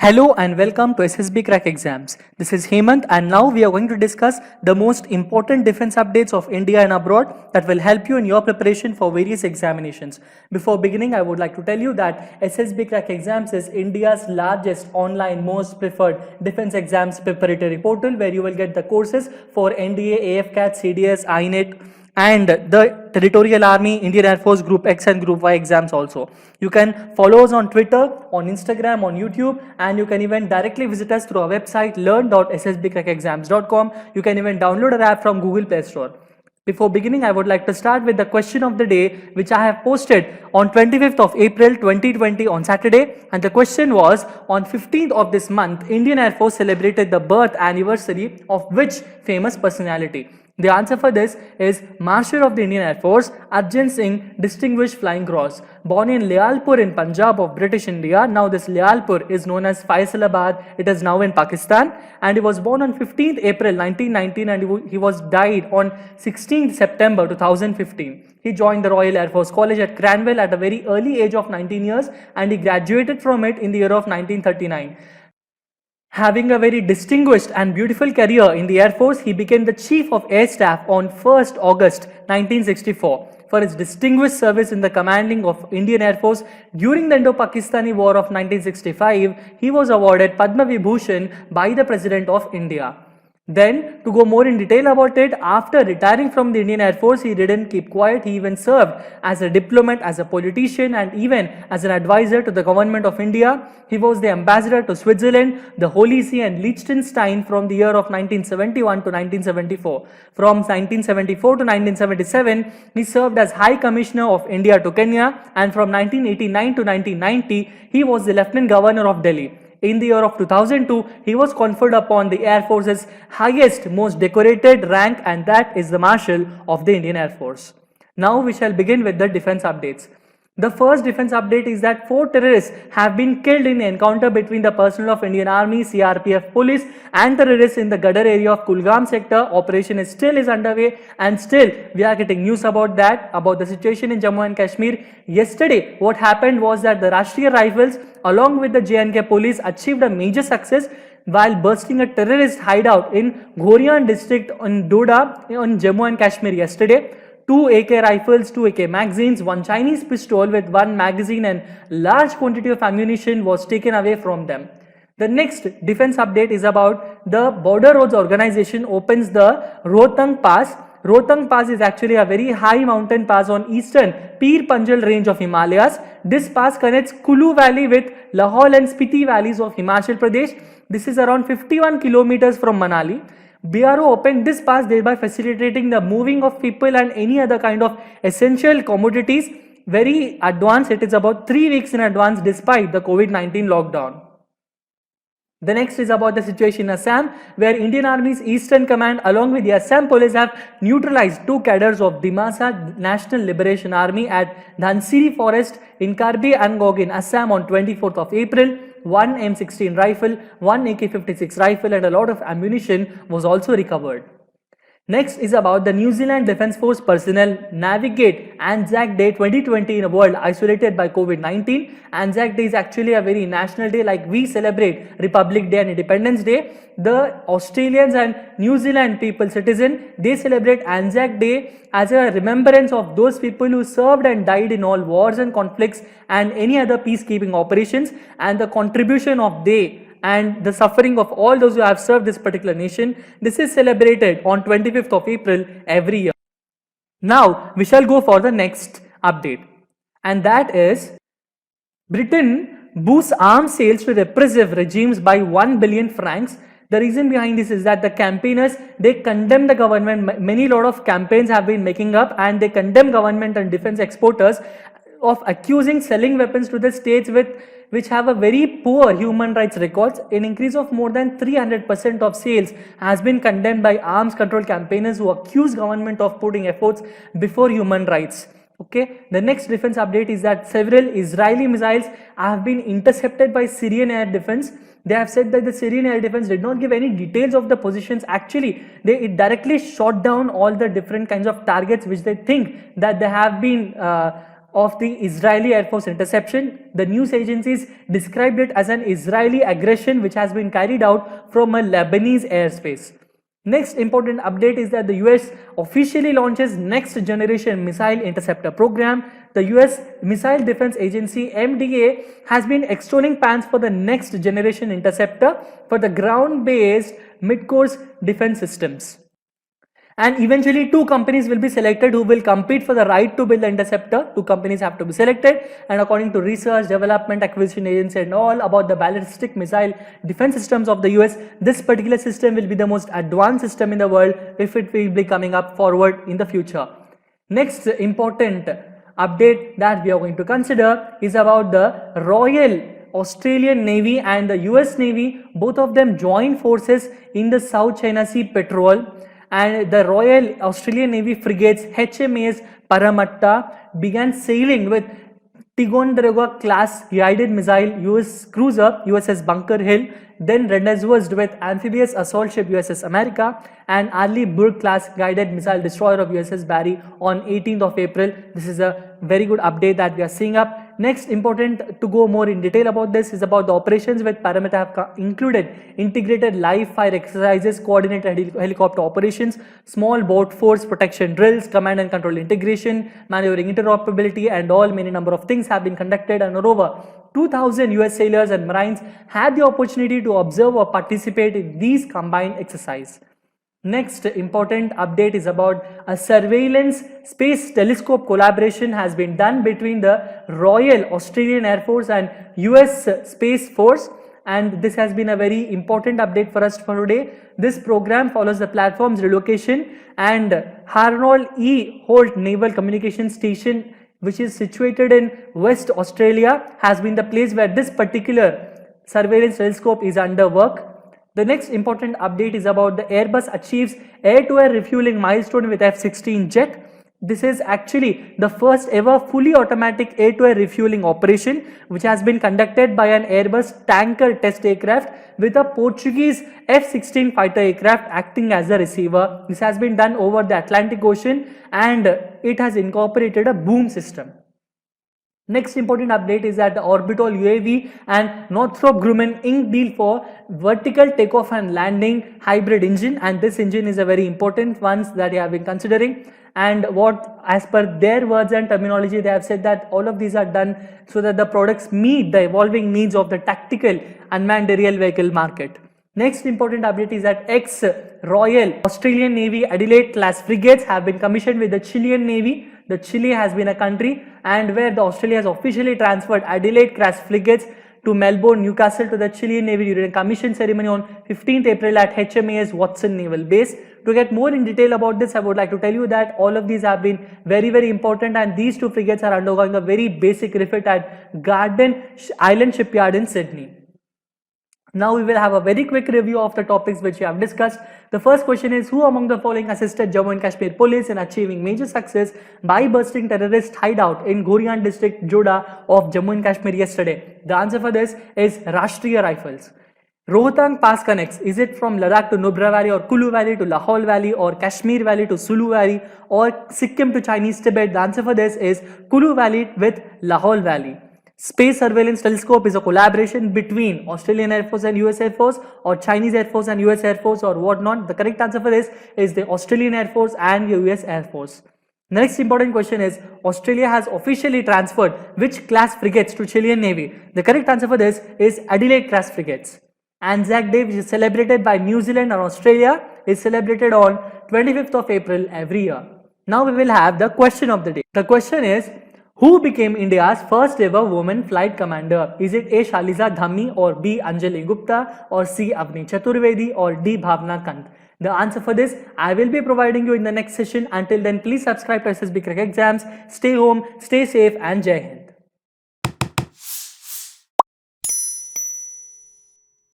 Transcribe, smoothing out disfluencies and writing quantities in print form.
Hello and welcome to SSB Crack Exams. This is Hemant and now we are going to discuss the most important defense updates of India and abroad that will help you in your preparation for various examinations. Before beginning, I would like to tell you that SSB Crack Exams is India's largest online most preferred defense exams preparatory portal where you will get the courses for NDA, AFCAT, CDS, INET, and the Territorial Army, Indian Air Force Group X and Group Y exams also. You can follow us on Twitter, on Instagram, on YouTube, and you can even directly visit us through our website learn.ssbcrackexams.com. You can even download our app from Google Play Store. Before beginning, I would like to start with the question of the day which I have posted on 25th of April 2020 on Saturday, and the question was, on 15th of this month, Indian Air Force celebrated the birth anniversary of which famous personality? The answer for this is Marshal of the Indian Air Force, Arjun Singh, Distinguished Flying Cross. Born in Lialpur in Punjab of British India, now this Lialpur is known as Faisalabad, it is now in Pakistan, and he was born on 15th April 1919 and he was died on 16th September 2015. He joined the Royal Air Force College at Cranwell at a very early age of 19 years and he graduated from it in the year of 1939. Having a very distinguished and beautiful career in the Air Force, he became the Chief of Air Staff on 1st August 1964. For his distinguished service in the commanding of Indian Air Force during the Indo-Pakistani War of 1965, he was awarded Padma Vibhushan by the President of India. Then, to go more in detail about it, after retiring from the Indian Air Force, he didn't keep quiet. He even served as a diplomat, as a politician, and even as an advisor to the government of India. He was the ambassador to Switzerland, the Holy See, and Liechtenstein from the year of 1971 to 1974. From 1974 to 1977, he served as High Commissioner of India to Kenya, and from 1989 to 1990, he was the Lieutenant Governor of Delhi. In the year of 2002, he was conferred upon the Air Force's highest, most decorated rank, and that is the Marshal of the Indian Air Force. Now we shall begin with the defense updates. The first defense update is that 4 terrorists have been killed in an encounter between the personnel of Indian Army, CRPF police and terrorists in the Gadar area of Kulgam sector. Operation is still underway and still we are getting news about that, about the situation in Jammu and Kashmir. Yesterday, what happened was that the Rashtriya Rifles along with the J&K police achieved a major success while bursting a terrorist hideout in Ghorian district in Doda in Jammu and Kashmir yesterday. 2 AK rifles, 2 AK magazines, 1 Chinese pistol with 1 magazine and large quantity of ammunition was taken away from them. The next defense update is about the Border Roads Organization opens the Rohtang Pass. Rohtang Pass is actually a very high mountain pass on eastern Pir Panjal range of Himalayas. This pass connects Kulu Valley with Lahaul and Spiti valleys of Himachal Pradesh. This is around 51 kilometers from Manali. BRO opened this pass, thereby facilitating the moving of people and any other kind of essential commodities. Very advanced, it is about 3 weeks in advance despite the COVID-19 lockdown. The next is about the situation in Assam, where Indian Army's Eastern Command along with the Assam Police have neutralized 2 cadres of Dimasa National Liberation Army at Dhansiri Forest in Karbi Angog in Assam on 24th of April. 1 M16 rifle, 1 AK-56 rifle and a lot of ammunition was also recovered. Next is about the New Zealand Defence Force personnel navigate Anzac Day 2020 in a world isolated by COVID-19. Anzac Day is actually a very national day, like we celebrate Republic Day and Independence Day. The Australians and New Zealand people, citizen, they celebrate Anzac Day as a remembrance of those people who served and died in all wars and conflicts and any other peacekeeping operations, and the contribution of they and the suffering of all those who have served this particular nation. This is celebrated on 25th of April every year. Now we shall go for the next update, and that is Britain boosts arms sales to repressive regimes by 1 billion francs. The reason behind this is that the campaigners, they condemn the government. Many lot of campaigns have been making up and they condemn government and defense exporters of accusing selling weapons to the states which have a very poor human rights records. An increase of more than 300% of sales has been condemned by arms control campaigners who accuse government of putting efforts before human rights. Okay, the next defense update is that several Israeli missiles have been intercepted by Syrian air defense. They have said that the Syrian air defense did not give any details of the positions. Actually, it directly shot down all the different kinds of targets which they think that they have been of the Israeli Air Force interception. The news agencies described it as an Israeli aggression which has been carried out from a Lebanese airspace. Next important update is that the US officially launches next generation missile interceptor program. The US Missile Defense Agency MDA has been extolling plans for the next generation interceptor for the ground based mid-course defense systems. And eventually 2 companies will be selected who will compete for the right to build the interceptor. 2 companies have to be selected, and according to Research, Development, Acquisition Agency and all about the ballistic missile defense systems of the US, this particular system will be the most advanced system in the world if it will be coming up forward in the future. Next important update that we are going to consider is about the Royal Australian Navy and the US Navy. Both of them join forces in the South China Sea patrol, and the Royal Australian Navy frigates HMAS Parramatta began sailing with Ticonderoga class guided missile US cruiser USS Bunker Hill, then rendezvoused with amphibious assault ship USS America and Arleigh Burke class guided missile destroyer of USS Barry on 18th of April. This is a very good update that we are seeing up. Next important to go more in detail about this is about the operations with Parramatta have included integrated live fire exercises, coordinated helicopter operations, small boat force protection drills, command and control integration, maneuvering interoperability, and all many number of things have been conducted, and moreover 2,000 US sailors and marines had the opportunity to observe or participate in these combined exercises. Next important update is about a surveillance space telescope collaboration has been done between the Royal Australian Air Force and US Space Force, and this has been a very important update for us for today. This program follows the platform's relocation, and Harnold E. Holt Naval Communications Station, which is situated in West Australia, has been the place where this particular surveillance telescope is under work. The next important update is about the Airbus achieves air-to-air refueling milestone with F-16 jet. This is actually the first ever fully automatic air-to-air refueling operation which has been conducted by an Airbus tanker test aircraft with a Portuguese F-16 fighter aircraft acting as the receiver. This has been done over the Atlantic Ocean and it has incorporated a boom system. Next important update is that the Orbital UAV and Northrop Grumman inked deal for vertical takeoff and landing hybrid engine, and this engine is a very important one that they have been considering. And what, as per their words and terminology, they have said that all of these are done so that the products meet the evolving needs of the tactical unmanned aerial vehicle market. Next important update is that ex-Royal Australian Navy Adelaide class frigates have been commissioned with the Chilean Navy. The Chile has been a country, and where the Australia has officially transferred Adelaide class frigates to Melbourne, Newcastle to the Chilean Navy during a commission ceremony on 15th April at HMAS Watson Naval Base. To get more in detail about this, I would like to tell you that all of these have been very important, and these 2 frigates are undergoing a very basic refit at Garden Island Shipyard in Sydney. Now we will have a very quick review of the topics which we have discussed. The first question is, who among the following assisted Jammu and Kashmir police in achieving major success by bursting terrorist hideout in Ghorian district Joda of Jammu and Kashmir yesterday? The answer for this is Rashtriya Rifles. Rohtang Pass connects, is it from Ladakh to Nubra Valley, or Kulu Valley to Lahaul Valley, or Kashmir Valley to Sulu Valley, or Sikkim to Chinese Tibet? The answer for this is Kulu Valley with Lahaul Valley. Space Surveillance Telescope is a collaboration between Australian Air Force and US Air Force, or Chinese Air Force and US Air Force, or whatnot. The correct answer for this is the Australian Air Force and US Air Force. The next important question is, Australia has officially transferred which class frigates to Chilean Navy? The correct answer for this is Adelaide class frigates. Anzac Day, which is celebrated by New Zealand and Australia, is celebrated on 25th of April every year. Now we will have the question of the day. The question is, who became India's first ever woman flight commander? Is it A. Shaliza Dhammi, or B. Anjali Gupta, or C. Avni Chaturvedi, or D. Bhavna Kant? The answer for this I will be providing you in the next session. Until then, please subscribe to SSB Crack Exams. Stay home, stay safe, and Jai Hind.